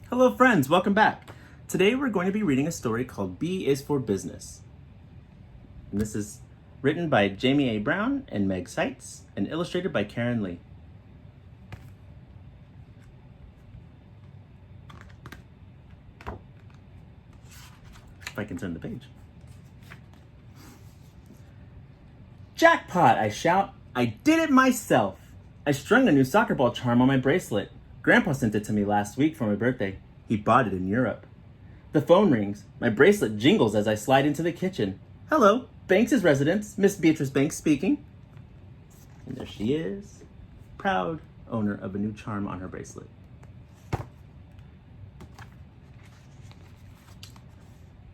Hello friends, welcome back. Today we're going to be reading a story called B is for Business. And this is written by Jamie A. Brown and Meg Seitz and illustrated by Kathryn Lee. If I can turn the page. Jackpot, I shout. I did it myself. I strung a new soccer ball charm on my bracelet. Grandpa sent it to me last week for my birthday. He bought it in Europe. The phone rings. My bracelet jingles as I slide into the kitchen. Hello, Banks' residence. Miss Beatrice Banks speaking. And there she is, proud owner of a new charm on her bracelet.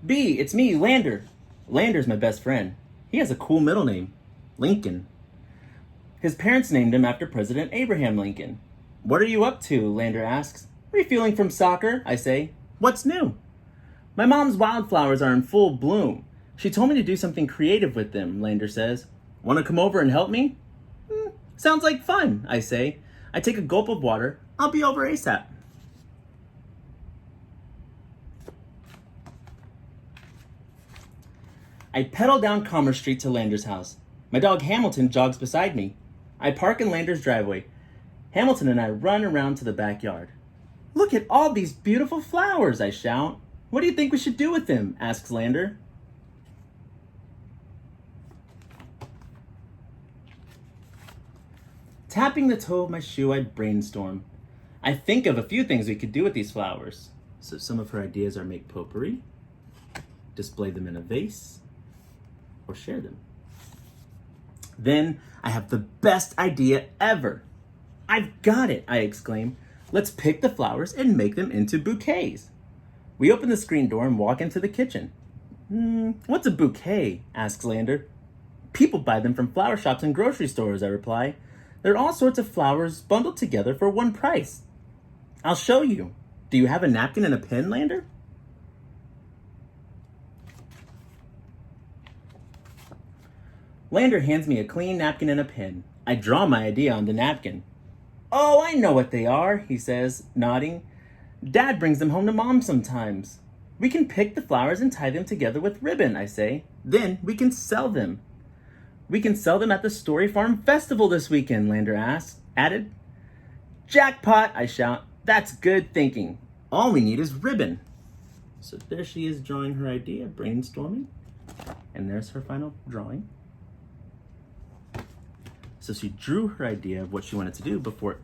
B, it's me, Lander. Lander's my best friend. He has a cool middle name, Lincoln. His parents named him after President Abraham Lincoln. What are you up to? Lander asks. Refueling from soccer, I say. What's new? My mom's wildflowers are in full bloom. She told me to do something creative with them, Lander says. Want to come over and help me? Sounds like fun, I say. I take a gulp of water. I'll be over ASAP. I pedal down Commerce Street to Lander's house. My dog Hamilton jogs beside me. I park in Lander's driveway. Hamilton and I run around to the backyard. Look at all these beautiful flowers, I shout. What do you think we should do with them? Asks Lander. Tapping the toe of my shoe, I brainstorm. I think of a few things we could do with these flowers. So some of her ideas are make potpourri, display them in a vase, or share them. Then I have the best idea ever. I've got it, I exclaim. Let's pick the flowers and make them into bouquets. We open the screen door and walk into the kitchen. What's a bouquet? Asks Lander. People buy them from flower shops and grocery stores, I reply. They're all sorts of flowers bundled together for one price. I'll show you. Do you have a napkin and a pen, Lander? Lander hands me a clean napkin and a pen. I draw my idea on the napkin. Oh, I know what they are, he says, nodding. Dad brings them home to Mom sometimes. We can pick the flowers and tie them together with ribbon, I say. Then we can sell them. We can sell them at the Story Farm Festival this weekend, Lander added. Jackpot, I shout. That's good thinking. All we need is ribbon. So there she is drawing her idea, brainstorming. And there's her final drawing. So she drew her idea of what she wanted to do before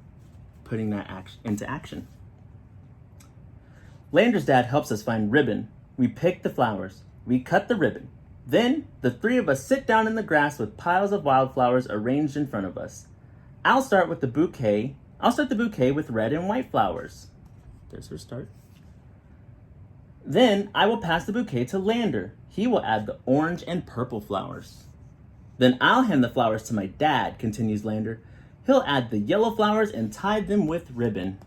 putting that into action. Lander's dad helps us find ribbon. We pick the flowers. We cut the ribbon. Then the three of us sit down in the grass with piles of wildflowers arranged in front of us. I'll start the bouquet with red and white flowers. There's her start. Then I will pass the bouquet to Lander. He will add the orange and purple flowers. Then I'll hand the flowers to my dad, continues Lander. He'll add the yellow flowers and tie them with ribbon.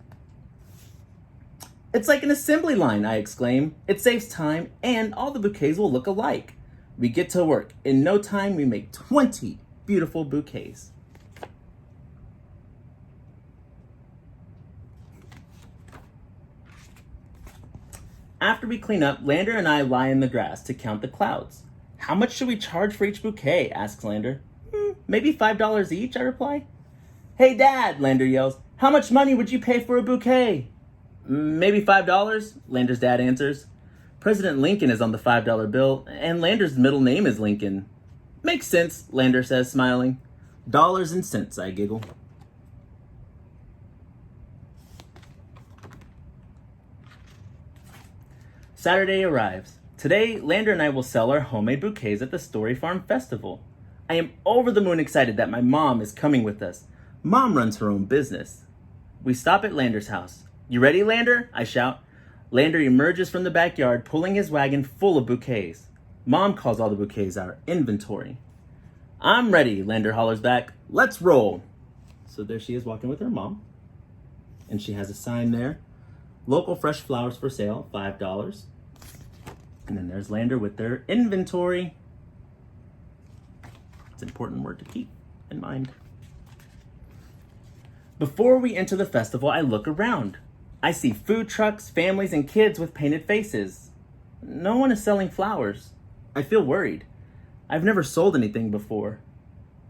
It's like an assembly line, I exclaim. It saves time and all the bouquets will look alike. We get to work. In no time, we make 20 beautiful bouquets. After we clean up, Lander and I lie in the grass to count the clouds. How much should we charge for each bouquet? Asks Lander. Maybe $5 each, I reply. Hey, Dad, Lander yells. How much money would you pay for a bouquet? Maybe $5, Lander's dad answers. President Lincoln is on the $5 bill, and Lander's middle name is Lincoln. Makes sense, Lander says, smiling. Dollars and cents, I giggle. Saturday arrives. Today, Lander and I will sell our homemade bouquets at the Story Farm Festival. I am over the moon excited that my mom is coming with us. Mom runs her own business. We stop at Lander's house. You ready, Lander? I shout. Lander emerges from the backyard, pulling his wagon full of bouquets. Mom calls all the bouquets our inventory. I'm ready, Lander hollers back. Let's roll. So there she is walking with her mom. And she has a sign there. Local fresh flowers for sale, $5. And then there's Lander with their inventory. It's an important word to keep in mind. Before we enter the festival, I look around. I see food trucks, families, and kids with painted faces. No one is selling flowers. I feel worried. I've never sold anything before.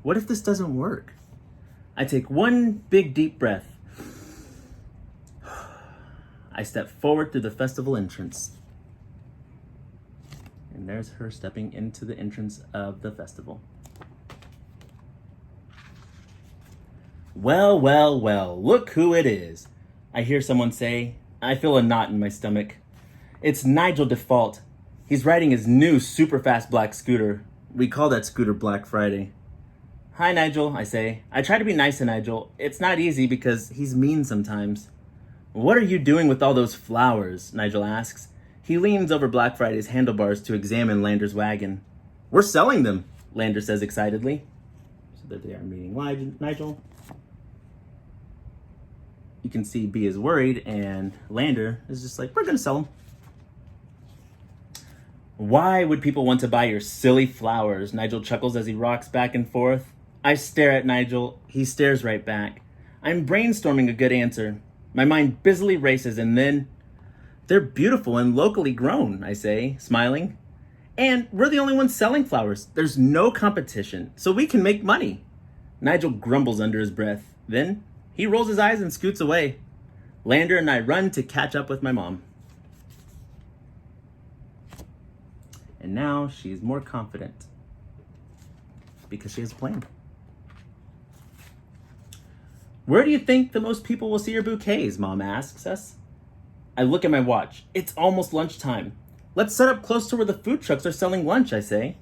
What if this doesn't work? I take one big deep breath. I step forward through the festival entrance. And there's her stepping into the entrance of the festival. Well, well, well, look who it is. I hear someone say. I feel a knot in my stomach. It's Nigel Default. He's riding his new super fast black scooter. We call that scooter Black Friday. Hi, Nigel, I say. I try to be nice to Nigel. It's not easy because he's mean sometimes. What are you doing with all those flowers? Nigel asks. He leans over Black Friday's handlebars to examine Lander's wagon. We're selling them, Lander says excitedly. So that they are meeting Nigel. You can see B is worried and Lander is just like, we're gonna sell them. Why would people want to buy your silly flowers? Nigel chuckles as he rocks back and forth. I stare at Nigel. He stares right back. I'm brainstorming a good answer. My mind busily races and then... They're beautiful and locally grown, I say, smiling. And we're the only ones selling flowers. There's no competition, so we can make money. Nigel grumbles under his breath. Then he rolls his eyes and scoots away. Lander and I run to catch up with my mom. And now she's more confident because she has a plan. Where do you think the most people will see your bouquets? Mom asks us. I look at my watch. It's almost lunchtime. Let's set up close to where the food trucks are selling lunch, I say.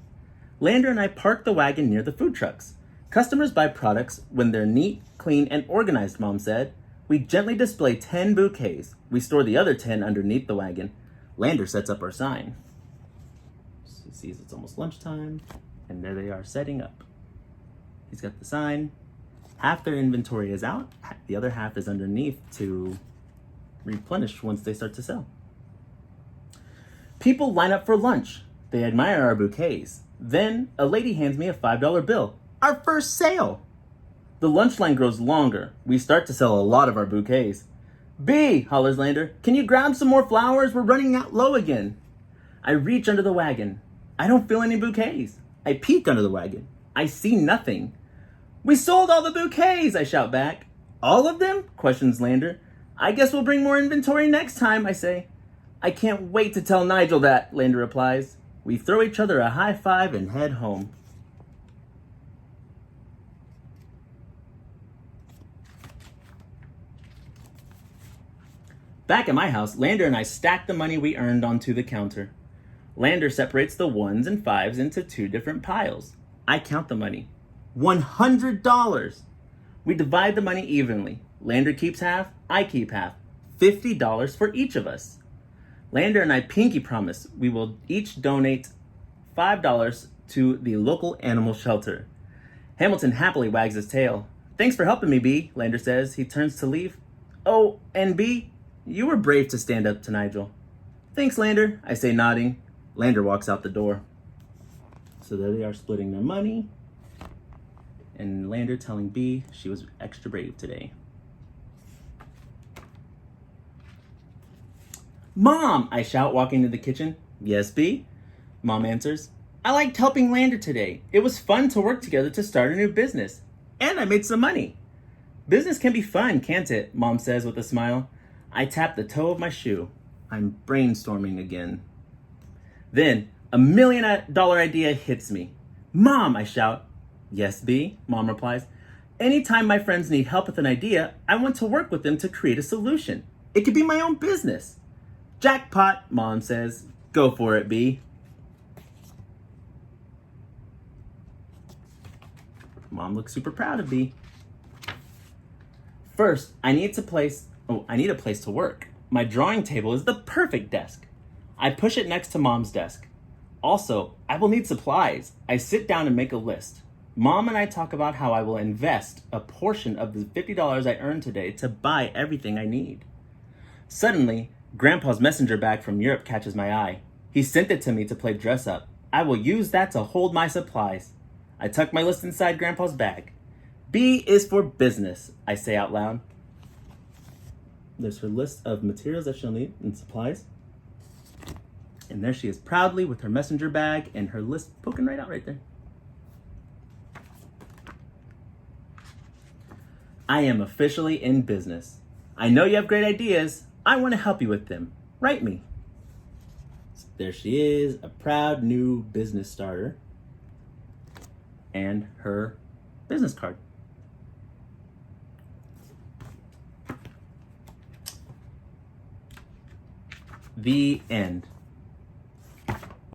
Lander and I park the wagon near the food trucks. Customers buy products when they're neat, clean, and organized, Mom said. We gently display 10 bouquets. We store the other 10 underneath the wagon. Lander sets up our sign. He sees it's almost lunchtime, and there they are setting up. He's got the sign. Half their inventory is out. The other half is underneath to replenish once they start to sell. People line up for lunch. They admire our bouquets. Then a lady hands me a $5 bill. Our first sale! The lunch line grows longer. We start to sell a lot of our bouquets. B, hollers Lander, can you grab some more flowers? We're running out low again. I reach under the wagon. I don't feel any bouquets. I peek under the wagon. I see nothing. We sold all the bouquets, I shout back. All of them? Questions Lander. I guess we'll bring more inventory next time, I say. I can't wait to tell Nigel that, Lander replies. We throw each other a high five and head home. Back at my house, Lander and I stack the money we earned onto the counter. Lander separates the ones and fives into two different piles. I count the money. $100! We divide the money evenly. Lander keeps half, I keep half. $50 for each of us. Lander and I pinky promise we will each donate $5 to the local animal shelter. Hamilton happily wags his tail. Thanks for helping me, B, Lander says. He turns to leave. Oh, and B, you were brave to stand up to Nigel. Thanks, Lander, I say, nodding. Lander walks out the door. So there they are splitting their money. And Lander telling B she was extra brave today. Mom, I shout, walking into the kitchen. Yes, B? Mom answers. I liked helping Lander today. It was fun to work together to start a new business. And I made some money. Business can be fun, can't it? Mom says with a smile. I tap the toe of my shoe. I'm brainstorming again. Then, a $1 million idea hits me. Mom, I shout. Yes, B, Mom replies. Anytime my friends need help with an idea, I want to work with them to create a solution. It could be my own business. Jackpot, Mom says. Go for it, B. Mom looks super proud of B. First, I need a place to work. My drawing table is the perfect desk. I push it next to Mom's desk. Also, I will need supplies. I sit down and make a list. Mom and I talk about how I will invest a portion of the $50 I earned today to buy everything I need. Suddenly, Grandpa's messenger bag from Europe catches my eye. He sent it to me to play dress up. I will use that to hold my supplies. I tuck my list inside Grandpa's bag. B is for business, I say out loud. There's her list of materials that she'll need and supplies. And there she is proudly with her messenger bag and her list poking right out right there. I am officially in business. I know you have great ideas. I want to help you with them. Write me. So there she is, a proud new business starter. And her business card. The end.